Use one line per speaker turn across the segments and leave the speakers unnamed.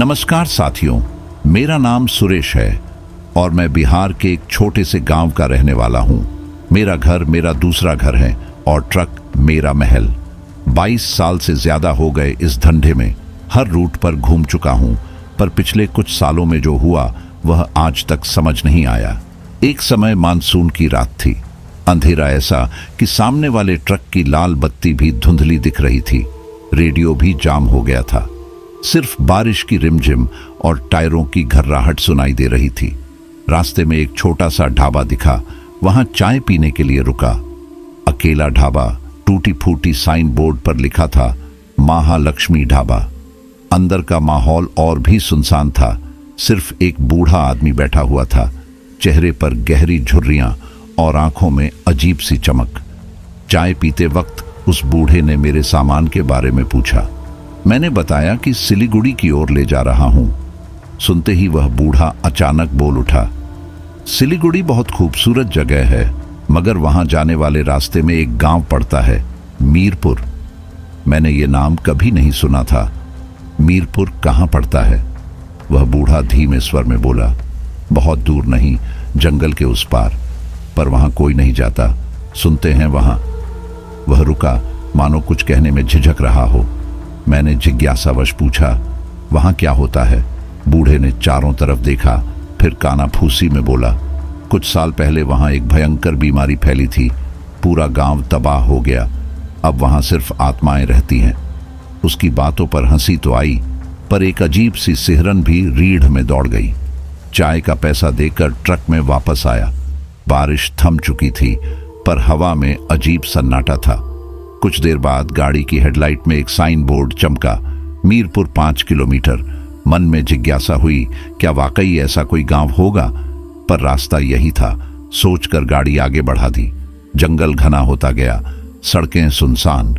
नमस्कार साथियों, मेरा नाम सुरेश है और मैं बिहार के एक छोटे से गांव का रहने वाला हूं। मेरा घर मेरा दूसरा घर है और ट्रक मेरा महल। 22 साल से ज्यादा हो गए इस धंधे में। हर रूट पर घूम चुका हूं, पर पिछले कुछ सालों में जो हुआ वह आज तक समझ नहीं आया। एक समय मानसून की रात थी। अंधेरा ऐसा कि सामने वाले ट्रक की लाल बत्ती भी धुंधली दिख रही थी। रेडियो भी जाम हो गया था। सिर्फ बारिश की रिमझिम और टायरों की घर्राहट सुनाई दे रही थी। रास्ते में एक छोटा सा ढाबा दिखा। वहां चाय पीने के लिए रुका। अकेला ढाबा, टूटी फूटी साइन बोर्ड पर लिखा था महालक्ष्मी ढाबा। अंदर का माहौल और भी सुनसान था। सिर्फ एक बूढ़ा आदमी बैठा हुआ था, चेहरे पर गहरी झुर्रियां और आंखों में अजीब सी चमक। चाय पीते वक्त उस बूढ़े ने मेरे सामान के बारे में पूछा। मैंने बताया कि सिलीगुड़ी की ओर ले जा रहा हूं। सुनते ही वह बूढ़ा अचानक बोल उठा, सिलीगुड़ी बहुत खूबसूरत जगह है, मगर वहां जाने वाले रास्ते में एक गांव पड़ता है, मीरपुर। मैंने ये नाम कभी नहीं सुना था। मीरपुर कहां पड़ता है? वह बूढ़ा धीमे स्वर में बोला, बहुत दूर नहीं, जंगल के उस पार, पर वहां कोई नहीं जाता। सुनते हैं वहां। वह रुका, मानो कुछ कहने में झिझक रहा हो। मैंने जिज्ञासावश पूछा, वहां क्या होता है? बूढ़े ने चारों तरफ देखा, फिर कानाफूसी में बोला, कुछ साल पहले वहां एक भयंकर बीमारी फैली थी। पूरा गांव तबाह हो गया। अब वहां सिर्फ आत्माएं रहती हैं। उसकी बातों पर हंसी तो आई, पर एक अजीब सी सिहरन भी रीढ़ में दौड़ गई। चाय का पैसा देकर ट्रक में वापस आया। बारिश थम चुकी थी, पर हवा में अजीब सन्नाटा था। कुछ देर बाद गाड़ी की हेडलाइट में एक साइन बोर्ड चमका, मीरपुर 5 किलोमीटर। मन में जिज्ञासा हुई, क्या वाकई ऐसा कोई गांव होगा? पर रास्ता यही था। सोचकर गाड़ी आगे बढ़ा दी। जंगल घना होता गया, सड़कें सुनसान।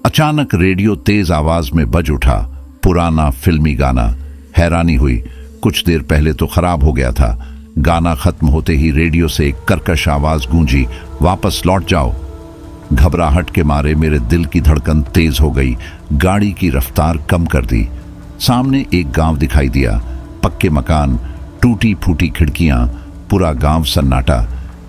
अचानक रेडियो तेज आवाज में बज उठा, पुराना फिल्मी गाना। हैरानी हुई, कुछ देर पहले तो खराब हो गया था। गाना खत्म होते ही रेडियो से एक कर्कश आवाज गूंजी, वापस लौट जाओ। घबराहट के मारे मेरे दिल की धड़कन तेज हो गई। गाड़ी की रफ्तार कम कर दी। सामने एक गांव दिखाई दिया, पक्के मकान, टूटी फूटी खिड़कियां, पूरा गांव सन्नाटा।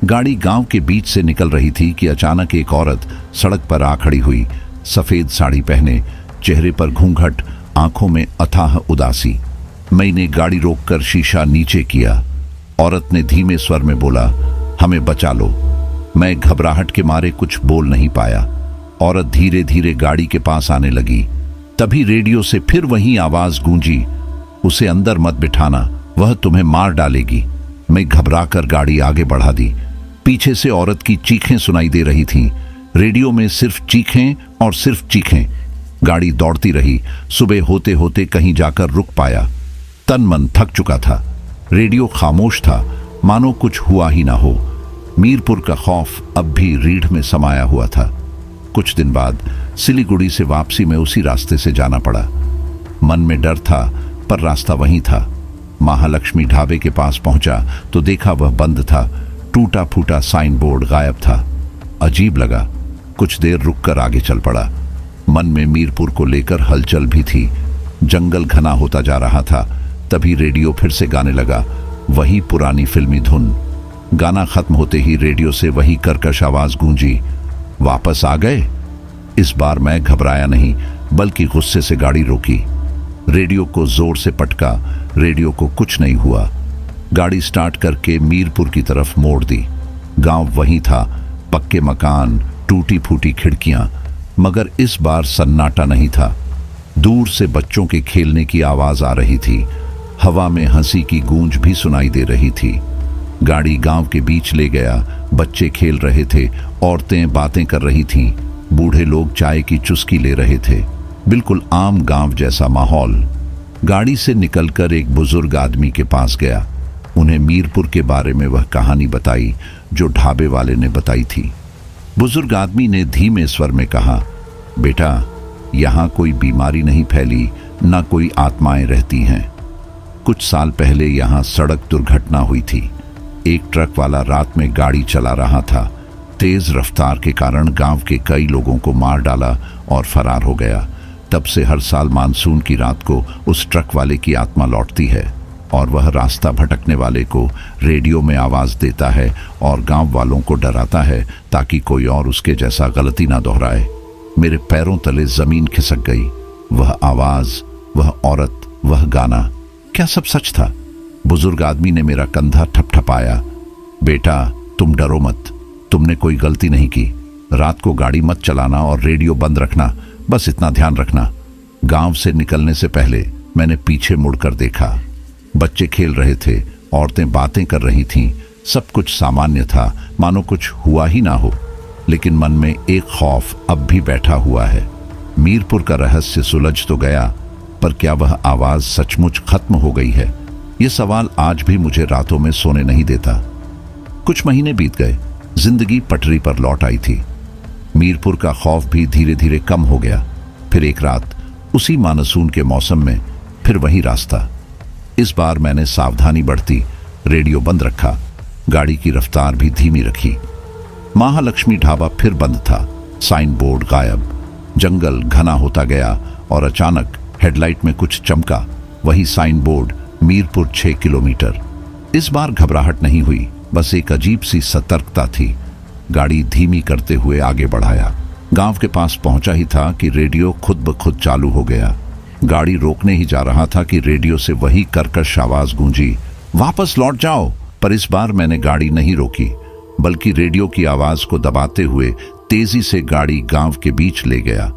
गाड़ी गांव के बीच से निकल रही थी कि अचानक एक औरत सड़क पर आ खड़ी हुई। सफेद साड़ी पहने, चेहरे पर घूंघट, आंखों में अथाह उदासी। मैंने गाड़ी रोककर शीशा नीचे किया। औरत ने धीमे स्वर में बोला, हमें बचा लो। मैं घबराहट के मारे कुछ बोल नहीं पाया। औरत धीरे धीरे गाड़ी के पास आने लगी। तभी रेडियो से फिर वही आवाज गूंजी, उसे अंदर मत बिठाना, वह तुम्हें मार डालेगी। मैं घबराकर गाड़ी आगे बढ़ा दी। पीछे से औरत की चीखें सुनाई दे रही थीं। रेडियो में सिर्फ चीखें और सिर्फ चीखें। गाड़ी दौड़ती रही। सुबह होते होते कहीं जाकर रुक पाया। तन मन थक चुका था। रेडियो खामोश था, मानो कुछ हुआ ही ना हो। मीरपुर का खौफ अब भी रीढ़ में समाया हुआ था। कुछ दिन बाद सिलीगुड़ी से वापसी में उसी रास्ते से जाना पड़ा। मन में डर था, पर रास्ता वही था। महालक्ष्मी ढाबे के पास पहुंचा तो देखा वह बंद था। टूटा फूटा साइन बोर्ड गायब था। अजीब लगा। कुछ देर रुककर आगे चल पड़ा। मन में मीरपुर को लेकर हलचल भी थी। जंगल घना होता जा रहा था। तभी रेडियो फिर से गाने लगा, वही पुरानी फिल्मी धुन। गाना खत्म होते ही रेडियो से वही कर्कश आवाज गूंजी, वापस आ गए? इस बार मैं घबराया नहीं, बल्कि गुस्से से गाड़ी रोकी। रेडियो को जोर से पटका। रेडियो को कुछ नहीं हुआ। गाड़ी स्टार्ट करके मीरपुर की तरफ मोड़ दी। गांव वही था, पक्के मकान, टूटी फूटी खिड़कियां, मगर इस बार सन्नाटा नहीं था। दूर से बच्चों के खेलने की आवाज आ रही थी। हवा में हंसी की गूंज भी सुनाई दे रही थी। गाड़ी गांव के बीच ले गया। बच्चे खेल रहे थे, औरतें बातें कर रही थीं, बूढ़े लोग चाय की चुस्की ले रहे थे। बिल्कुल आम गांव जैसा माहौल। गाड़ी से निकलकर एक बुजुर्ग आदमी के पास गया। उन्हें मीरपुर के बारे में वह कहानी बताई जो ढाबे वाले ने बताई थी। बुजुर्ग आदमी ने धीमे स्वर में कहा, बेटा, यहाँ कोई बीमारी नहीं फैली, ना कोई आत्माएं रहती हैं। कुछ साल पहले यहाँ सड़क दुर्घटना हुई थी। एक ट्रक वाला रात में गाड़ी चला रहा था। तेज रफ्तार के कारण गांव के कई लोगों को मार डाला और फरार हो गया। तब से हर साल मानसून की रात को उस ट्रक वाले की आत्मा लौटती है और वह रास्ता भटकने वाले को रेडियो में आवाज देता है और गांव वालों को डराता है ताकि कोई और उसके जैसा गलती ना दोहराए। मेरे पैरों तले जमीन खिसक गई। वह आवाज, वह औरत, वह गाना, क्या सब सच था? बुजुर्ग आदमी ने मेरा कंधा ठपठपाया। बेटा, तुम डरो मत, तुमने कोई गलती नहीं की। रात को गाड़ी मत चलाना और रेडियो बंद रखना, बस इतना ध्यान रखना। गांव से निकलने से पहले मैंने पीछे मुड़कर देखा। बच्चे खेल रहे थे, औरतें बातें कर रही थीं, सब कुछ सामान्य था, मानो कुछ हुआ ही ना हो। लेकिन मन में एक खौफ अब भी बैठा हुआ है। मीरपुर का रहस्य सुलझ तो गया, पर क्या वह आवाज सचमुच खत्म हो गई है? यह सवाल आज भी मुझे रातों में सोने नहीं देता। कुछ महीने बीत गए, जिंदगी पटरी पर लौट आई थी। मीरपुर का खौफ भी धीरे धीरे कम हो गया। फिर एक रात उसी मानसून के मौसम में फिर वही रास्ता। इस बार मैंने सावधानी बरती, रेडियो बंद रखा, गाड़ी की रफ्तार भी धीमी रखी। महालक्ष्मी ढाबा फिर बंद था, साइन बोर्ड गायब। जंगल घना होता गया और अचानक हेडलाइट में कुछ चमका। वही साइन बोर्ड, मीरपुर 6 किलोमीटर। इस बार घबराहट नहीं हुई, बस एक अजीब सी सतर्कता थी। गाड़ी धीमी करते हुए आगे बढ़ाया। गांव के पास पहुंचा ही था कि रेडियो खुद ब खुद चालू हो गया। गाड़ी रोकने ही जा रहा था कि रेडियो से वही कर्कश आवाज गूंजी, वापस लौट जाओ। पर इस बार मैंने गाड़ी नहीं रोकी, बल्कि रेडियो की आवाज को दबाते हुए तेजी से गाड़ी गांव के बीच ले गया।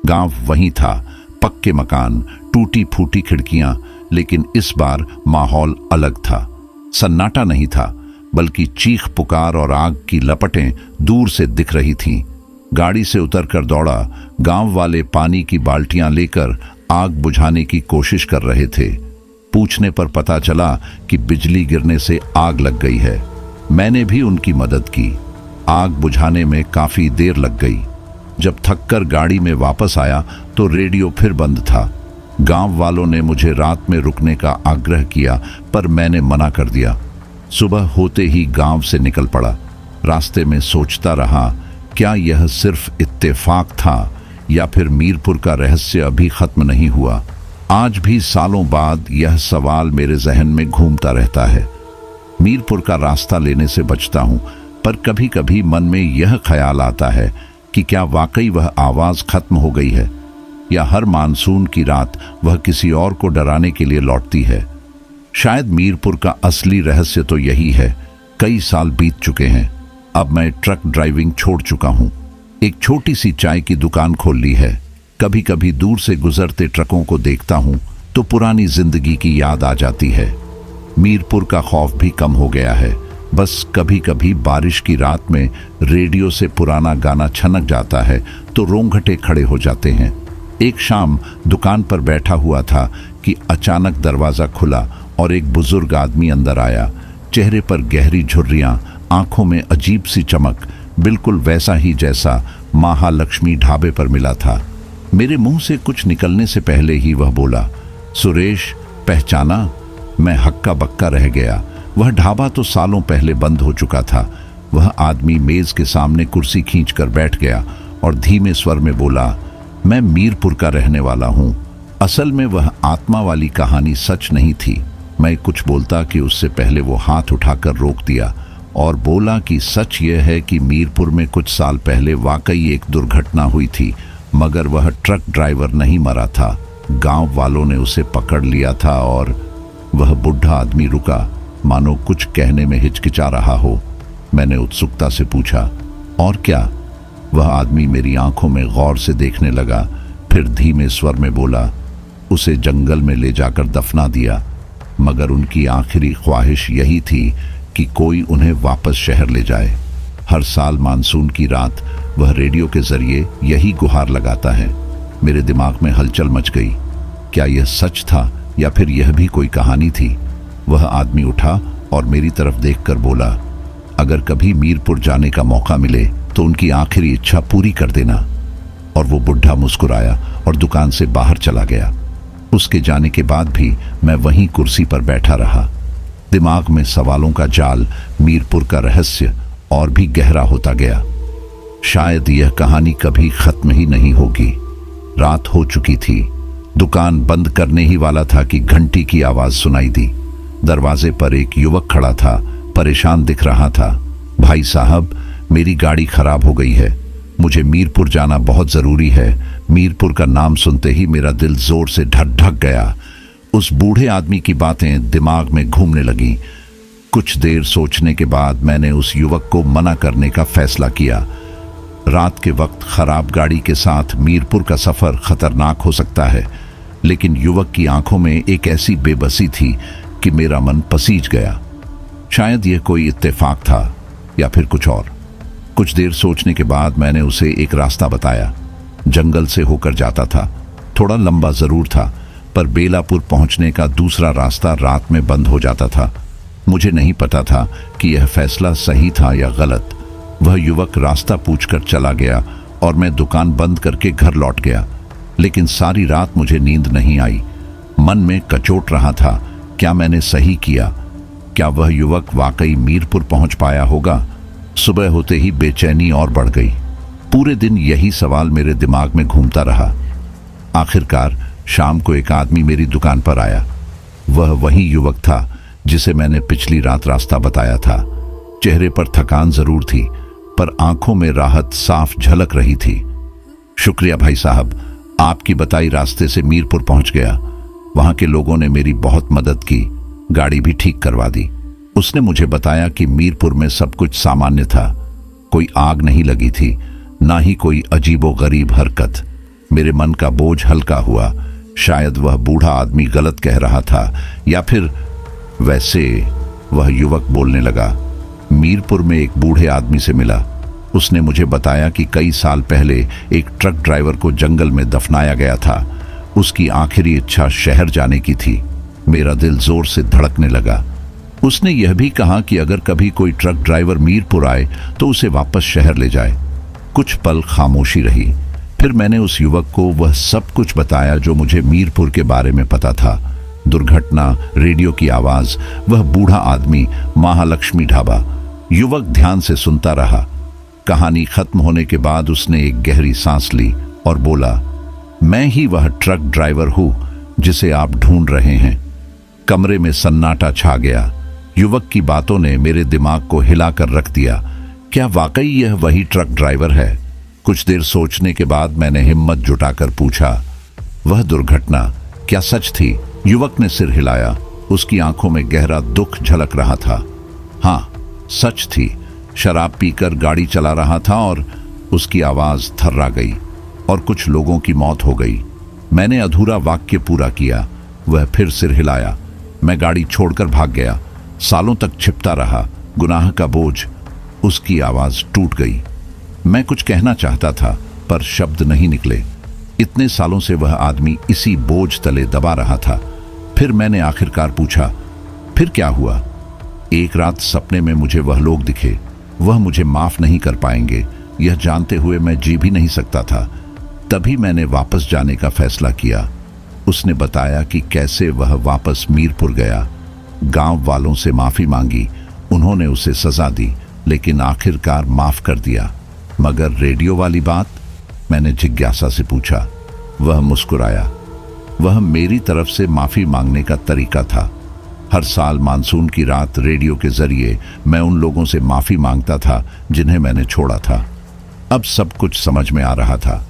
गांव वहीं था, पक्के मकान, टूटी फूटी खिड़कियां, लेकिन इस बार माहौल अलग था। सन्नाटा नहीं था, बल्कि चीख पुकार और आग की लपटें दूर से दिख रही थीं। गाड़ी से उतरकर दौड़ा। गांव वाले पानी की बाल्टियां लेकर आग बुझाने की कोशिश कर रहे थे। पूछने पर पता चला कि बिजली गिरने से आग लग गई है। मैंने भी उनकी मदद की। आग बुझाने में काफी देर लग गई। जब थककर गाड़ी में वापस आया तो रेडियो फिर बंद था। गांव वालों ने मुझे रात में रुकने का आग्रह किया, पर मैंने मना कर दिया। सुबह होते ही गांव से निकल पड़ा। रास्ते में सोचता रहा, क्या यह सिर्फ इत्तेफाक था या फिर मीरपुर का रहस्य अभी खत्म नहीं हुआ? आज भी सालों बाद यह सवाल मेरे जहन में घूमता रहता है। मीरपुर का रास्ता लेने से बचता हूं, पर कभी कभी मन में यह ख्याल आता है कि क्या वाकई वह आवाज खत्म हो गई है, या हर मानसून की रात वह किसी और को डराने के लिए लौटती है। शायद मीरपुर का असली रहस्य तो यही है। कई साल बीत चुके हैं, अब मैं ट्रक ड्राइविंग छोड़ चुका हूं। एक छोटी सी चाय की दुकान खोल ली है। कभी कभी दूर से गुजरते ट्रकों को देखता हूं तो पुरानी जिंदगी की याद आ जाती है। मीरपुर का खौफ भी कम हो गया है। बस कभी कभी बारिश की रात में रेडियो से पुराना गाना छनक जाता है तो रोंगटे खड़े हो जाते हैं। एक शाम दुकान पर बैठा हुआ था कि अचानक दरवाजा खुला और एक बुजुर्ग आदमी अंदर आया। चेहरे पर गहरी झुर्रियां, आंखों में अजीब सी चमक, बिल्कुल वैसा ही जैसा महालक्ष्मी ढाबे पर मिला था। मेरे मुंह से कुछ निकलने से पहले ही वह बोला, सुरेश, पहचाना? मैं हक्का बक्का रह गया। वह ढाबा तो सालों पहले बंद हो चुका था। वह आदमी मेज के सामने कुर्सी खींचकर बैठ गया और धीमे स्वर में बोला, मैं मीरपुर का रहने वाला हूं। असल में वह आत्मा वाली कहानी सच नहीं थी। मैं कुछ बोलता कि उससे पहले वो हाथ उठाकर रोक दिया और बोला कि सच यह है कि मीरपुर में कुछ साल पहले वाकई एक दुर्घटना हुई थी, मगर वह ट्रक ड्राइवर नहीं मरा था। गांव वालों ने उसे पकड़ लिया था। और वह बुढ़ा आदमी रुका, मानो कुछ कहने में हिचकिचा रहा हो। मैंने उत्सुकता से पूछा, और क्या? वह आदमी मेरी आंखों में गौर से देखने लगा, फिर धीमे स्वर में बोला, उसे जंगल में ले जाकर दफना दिया, मगर उनकी आखिरी ख्वाहिश यही थी कि कोई उन्हें वापस शहर ले जाए। हर साल मानसून की रात वह रेडियो के जरिए यही गुहार लगाता है। मेरे दिमाग में हलचल मच गई। क्या यह सच था या फिर यह भी कोई कहानी थी? वह आदमी उठा और मेरी तरफ देखकर बोला, अगर कभी मीरपुर जाने का मौका मिले तो उनकी आखिरी इच्छा पूरी कर देना। और वो बुढ़ा मुस्कुराया और दुकान से बाहर चला गया। उसके जाने के बाद भी मैं वहीं कुर्सी पर बैठा रहा। दिमाग में सवालों का जाल, मीरपुर का रहस्य और भी गहरा होता गया। शायद यह कहानी कभी खत्म ही नहीं होगी। रात हो चुकी थी। दुकान बंद करने ही वाला था कि घंटी की आवाज सुनाई दी। दरवाजे पर एक युवक खड़ा था, परेशान दिख रहा था। भाई साहब, मेरी गाड़ी खराब हो गई है, मुझे मीरपुर जाना बहुत जरूरी है। मीरपुर का नाम सुनते ही मेरा दिल जोर से धक गया। उस बूढ़े आदमी की बातें दिमाग में घूमने लगीं। कुछ देर सोचने के बाद मैंने उस युवक को मना करने का फैसला किया। रात के वक्त खराब गाड़ी के साथ मीरपुर का सफर खतरनाक हो सकता है, लेकिन युवक की आंखों में एक ऐसी बेबसी थी कि मेरा मन पसीज गया। शायद यह कोई इत्तेफाक था या फिर कुछ और। कुछ देर सोचने के बाद मैंने उसे एक रास्ता बताया। जंगल से होकर जाता था, थोड़ा लंबा जरूर था, पर बेलापुर पहुंचने का दूसरा रास्ता रात में बंद हो जाता था। मुझे नहीं पता था कि यह फैसला सही था या गलत। वह युवक रास्ता पूछकर चला गया और मैं दुकान बंद करके घर लौट गया। लेकिन सारी रात मुझे नींद नहीं आई। मन में कचोट रहा था, क्या मैंने सही किया? क्या वह युवक वाकई मीरपुर पहुंच पाया होगा? सुबह होते ही बेचैनी और बढ़ गई। पूरे दिन यही सवाल मेरे दिमाग में घूमता रहा। आखिरकार शाम को एक आदमी मेरी दुकान पर आया। वह वही युवक था जिसे मैंने पिछली रात रास्ता बताया था। चेहरे पर थकान जरूर थी, पर आंखों में राहत साफ झलक रही थी। शुक्रिया भाई साहब, आपकी बताई रास्ते से मीरपुर पहुंच गया। वहां के लोगों ने मेरी बहुत मदद की, गाड़ी भी ठीक करवा दी। उसने मुझे बताया कि मीरपुर में सब कुछ सामान्य था, कोई आग नहीं लगी थी, ना ही कोई अजीबोगरीब हरकत। मेरे मन का बोझ हल्का हुआ। शायद वह बूढ़ा आदमी गलत कह रहा था, या फिर वैसे वह युवक बोलने लगा। मीरपुर में एक बूढ़े आदमी से मिला। उसने मुझे बताया कि कई साल पहले एक ट्रक ड्राइवर को जंगल में दफनाया गया था। उसकी आखिरी इच्छा शहर जाने की थी। मेरा दिल जोर से धड़कने लगा। उसने यह भी कहा कि अगर कभी कोई ट्रक ड्राइवर मीरपुर आए तो उसे वापस शहर ले जाए। कुछ पल खामोशी रही, फिर मैंने उस युवक को वह सब कुछ बताया जो मुझे मीरपुर के बारे में पता था। दुर्घटना, रेडियो की आवाज, वह बूढ़ा आदमी, महालक्ष्मी ढाबा। युवक ध्यान से सुनता रहा। कहानी खत्म होने के बाद उसने एक गहरी सांस ली और बोला, मैं ही वह ट्रक ड्राइवर हूं जिसे आप ढूंढ रहे हैं। कमरे में सन्नाटा छा गया। युवक की बातों ने मेरे दिमाग को हिलाकर रख दिया। क्या वाकई यह वही ट्रक ड्राइवर है? कुछ देर सोचने के बाद मैंने हिम्मत जुटाकर पूछा, वह दुर्घटना क्या सच थी? युवक ने सिर हिलाया। उसकी आंखों में गहरा दुख झलक रहा था। हाँ, सच थी। शराब पीकर गाड़ी चला रहा था और उसकी आवाज थर्रा गई और कुछ लोगों की मौत हो गई। मैंने अधूरा वाक्य पूरा किया। वह फिर सिर हिलाया। मैं गाड़ी छोड़कर भाग गया। सालों तक छिपता रहा, गुनाह का बोझ। उसकी आवाज टूट गई। मैं कुछ कहना चाहता था, पर शब्द नहीं निकले। इतने सालों से वह आदमी इसी बोझ तले दबा रहा था। फिर मैंने आखिरकार पूछा, फिर क्या हुआ? एक रात सपने में मुझे वह लोग दिखे। वह मुझे माफ नहीं कर पाएंगे, यह जानते हुए मैं जी भी नहीं सकता था। तभी मैंने वापस जाने का फैसला किया। उसने बताया कि कैसे वह वापस मीरपुर गया। गांव वालों से माफी मांगी। उन्होंने उसे सजा दी, लेकिन आखिरकार माफ कर दिया। मगर रेडियो वाली बात? मैंने जिज्ञासा से पूछा। वह मुस्कुराया। वह मेरी तरफ से माफी मांगने का तरीका था। हर साल मानसून की रात रेडियो के जरिए मैं उन लोगों से माफी मांगता था जिन्हें मैंने छोड़ा था। अब सब कुछ समझ में आ रहा था।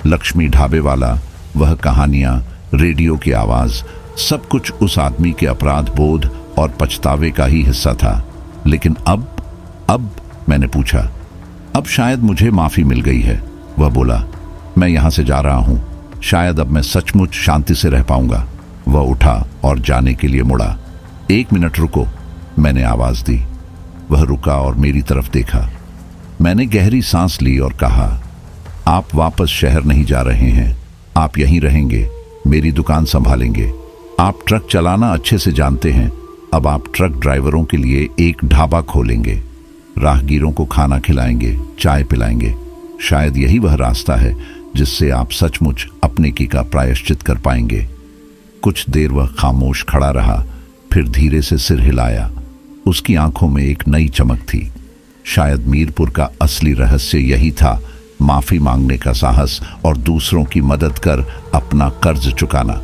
लक्ष्मी ढाबे वाला, वह कहानियां, रेडियो की आवाज, सब कुछ उस आदमी के अपराध बोध और पछतावे का ही हिस्सा था। लेकिन अब मैंने पूछा, अब शायद मुझे माफी मिल गई है। वह बोला, मैं यहां से जा रहा हूं, शायद अब मैं सचमुच शांति से रह पाऊंगा। वह उठा और जाने के लिए मुड़ा। 1 मिनट रुको, मैंने आवाज दी। वह रुका और मेरी तरफ देखा। मैंने गहरी सांस ली और कहा, आप वापस शहर नहीं जा रहे हैं, आप यहीं रहेंगे, मेरी दुकान संभालेंगे। आप ट्रक चलाना अच्छे से जानते हैं। अब आप ट्रक ड्राइवरों के लिए एक ढाबा खोलेंगे, राहगीरों को खाना खिलाएंगे, चाय पिलाएंगे। शायद यही वह रास्ता है जिससे आप सचमुच अपने की का प्रायश्चित कर पाएंगे। कुछ देर वह खामोश खड़ा रहा, फिर धीरे से सिर हिलाया। उसकी आंखों में एक नई चमक थी। शायद मीरपुर का असली रहस्य यही था माफी मांगने का साहस और दूसरों की मदद कर अपना कर्ज चुकाना।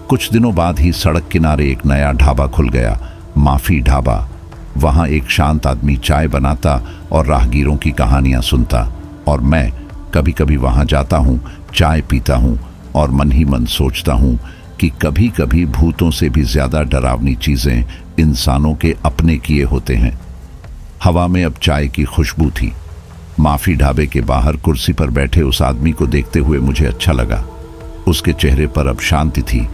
कुछ दिनों बाद ही सड़क किनारे एक नया ढाबा खुल गया, माफी ढाबा। वहां एक शांत आदमी चाय बनाता और राहगीरों की कहानियां सुनता, और मैं कभी कभी वहां जाता हूं, चाय पीता हूं और मन ही मन सोचता हूं कि कभी कभी भूतों से भी ज्यादा डरावनी चीजें इंसानों के अपने किए होते हैं। हवा में अब चाय की खुशबू थी। माफी ढाबे के बाहर कुर्सी पर बैठे उस आदमी को देखते हुए मुझे अच्छा लगा। उसके चेहरे पर अब शांति थी,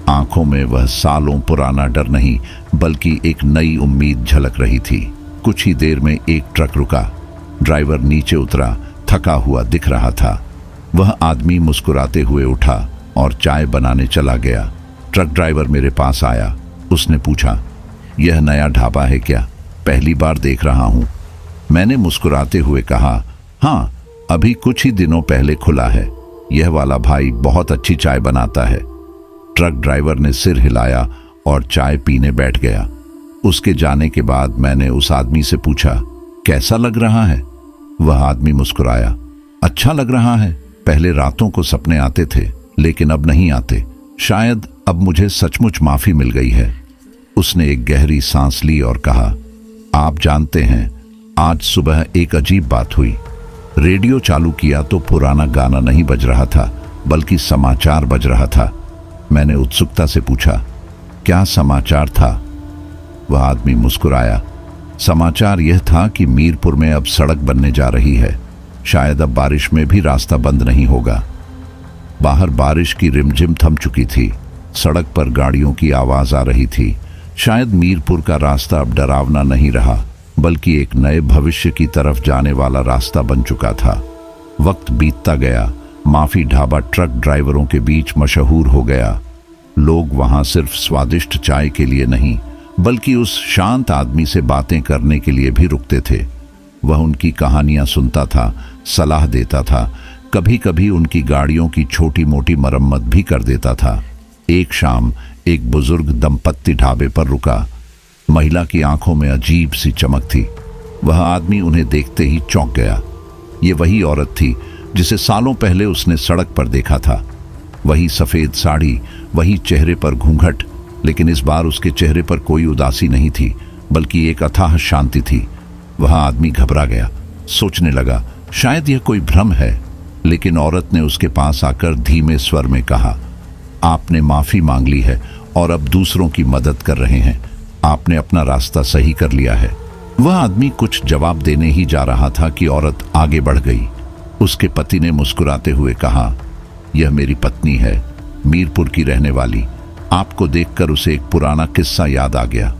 आंखों में वह सालों पुराना डर नहीं बल्कि एक नई उम्मीद झलक रही थी। कुछ ही देर में एक ट्रक रुका। ड्राइवर नीचे उतरा, थका हुआ दिख रहा था। वह आदमी मुस्कुराते हुए उठा और चाय बनाने चला गया। ट्रक ड्राइवर मेरे पास आया। उसने पूछा, यह नया ढाबा है क्या? पहली बार देख रहा हूं। मैंने मुस्कुराते हुए कहा, हाँ, अभी कुछ ही दिनों पहले खुला है। यह वाला भाई बहुत अच्छी चाय बनाता है। ट्रक ड्राइवर ने सिर हिलाया और चाय पीने बैठ गया। उसके जाने के बाद मैंने उस आदमी से पूछा, कैसा लग रहा है? वह आदमी मुस्कुराया, अच्छा लग रहा है। पहले रातों को सपने आते थे, लेकिन अब नहीं आते। शायद अब मुझे सचमुच माफी मिल गई है। उसने एक गहरी सांस ली और कहा, आप जानते हैं, आज सुबह एक अजीब बात हुई। रेडियो चालू किया तो पुराना गाना नहीं बज रहा था, बल्कि समाचार बज रहा था। मैंने उत्सुकता से पूछा, क्या समाचार था? वह आदमी मुस्कुराया। समाचार यह था कि मीरपुर में अब सड़क बनने जा रही है। शायद अब बारिश में भी रास्ता बंद नहीं होगा। बाहर बारिश की रिमझिम थम चुकी थी। सड़क पर गाड़ियों की आवाज आ रही थी। शायद मीरपुर का रास्ता अब डरावना नहीं रहा, बल्कि एक नए भविष्य की तरफ जाने वाला रास्ता बन चुका था। वक्त बीतता गया। माफी ढाबा ट्रक ड्राइवरों के बीच मशहूर हो गया। लोग वहां सिर्फ स्वादिष्ट चाय के लिए नहीं, बल्कि उस शांत आदमी से बातें करने के लिए भी रुकते थे। वह उनकी कहानियां सुनता था, सलाह देता था, कभी कभी उनकी गाड़ियों की छोटी मोटी मरम्मत भी कर देता था। एक शाम एक बुजुर्ग दंपत्ति ढाबे पर रुका। महिला की आंखों में अजीब सी चमक थी। वह आदमी उन्हें देखते ही चौंक गया। ये वही औरत थी जिसे सालों पहले उसने सड़क पर देखा था। वही सफेद साड़ी, वही चेहरे पर घूंघट, लेकिन इस बार उसके चेहरे पर कोई उदासी नहीं थी, बल्कि एक अथाह शांति थी। वह आदमी घबरा गया, सोचने लगा शायद यह कोई भ्रम है। लेकिन औरत ने उसके पास आकर धीमे स्वर में कहा, आपने माफी मांग ली है और अब दूसरों की मदद कर रहे हैं। आपने अपना रास्ता सही कर लिया है। वह आदमी कुछ जवाब देने ही जा रहा था कि औरत आगे बढ़ गई। उसके पति ने मुस्कुराते हुए कहा, यह मेरी पत्नी है, मीरपुर की रहने वाली। आपको देखकर उसे एक पुराना किस्सा याद आ गया।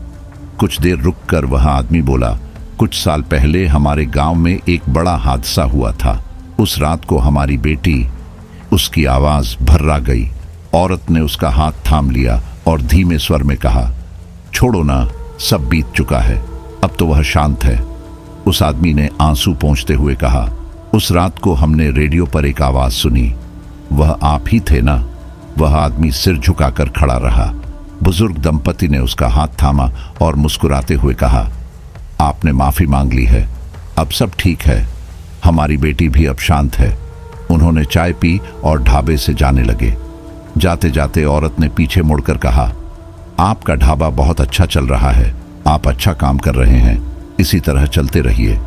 कुछ देर रुककर वह आदमी बोला, कुछ साल पहले हमारे गांव में एक बड़ा हादसा हुआ था। उस रात को हमारी बेटी। उसकी आवाज भर्रा गई। औरत ने उसका हाथ थाम लिया और धीमे स्वर में कहा, छोड़ो ना, सब बीत चुका है, अब तो वह शांत है। उस आदमी ने आंसू पोंछते हुए कहा, उस रात को हमने रेडियो पर एक आवाज सुनी। वह आप ही थे ना? वह आदमी सिर झुकाकर खड़ा रहा। बुजुर्ग दंपति ने उसका हाथ थामा और मुस्कुराते हुए कहा, आपने माफी मांग ली है, अब सब ठीक है। हमारी बेटी भी अब शांत है। उन्होंने चाय पी और ढाबे से जाने लगे। जाते जाते औरत ने पीछे मुड़कर कहा, आपका ढाबा बहुत अच्छा चल रहा है, आप अच्छा काम कर रहे हैं, इसी तरह चलते रहिए।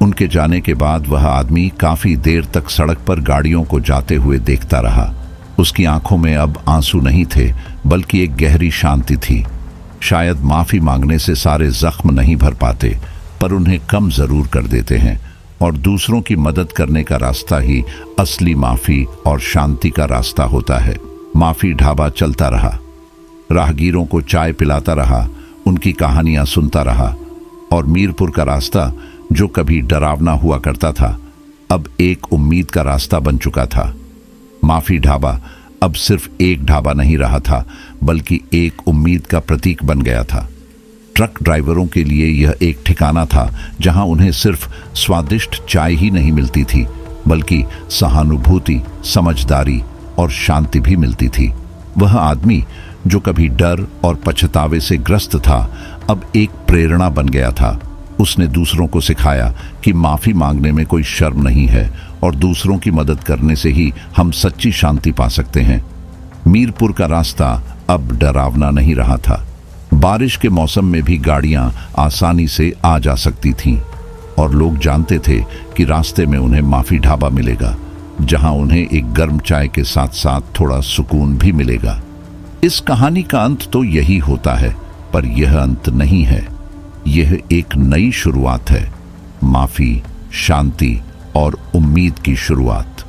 उनके जाने के बाद वह आदमी काफी देर तक सड़क पर गाड़ियों को जाते हुए देखता रहा। उसकी आंखों में अब आंसू नहीं थे, बल्कि एक गहरी शांति थी। शायद माफी मांगने से सारे जख्म नहीं भर पाते, पर उन्हें कम जरूर कर देते हैं, और दूसरों की मदद करने का रास्ता ही असली माफी और शांति का रास्ता होता है। माफी ढाबा चलता रहा। राहगीरों को चाय पिलाता रहा, उनकी कहानियां सुनता रहा, और मीरपुर का रास्ता जो कभी डरावना हुआ करता था, अब एक उम्मीद का रास्ता बन चुका था। माफी ढाबा अब सिर्फ एक ढाबा नहीं रहा था, बल्कि एक उम्मीद का प्रतीक बन गया था। ट्रक ड्राइवरों के लिए यह एक ठिकाना था जहां उन्हें सिर्फ स्वादिष्ट चाय ही नहीं मिलती थी, बल्कि सहानुभूति, समझदारी और शांति भी मिलती थी। वह आदमी जो कभी डर और पछतावे से ग्रस्त था, अब एक प्रेरणा बन गया था। उसने दूसरों को सिखाया कि माफी मांगने में कोई शर्म नहीं है और दूसरों की मदद करने से ही हम सच्ची शांति पा सकते हैं। मीरपुर का रास्ता अब डरावना नहीं रहा था। बारिश के मौसम में भी गाड़ियां आसानी से आ जा सकती थीं और लोग जानते थे कि रास्ते में उन्हें माफी ढाबा मिलेगा, जहां उन्हें एक गर्म चाय के साथ साथ थोड़ा सुकून भी मिलेगा। इस कहानी का अंत तो यही होता है, पर यह अंत नहीं है। यह एक नई शुरुआत है, माफी, शांति और उम्मीद की शुरुआत।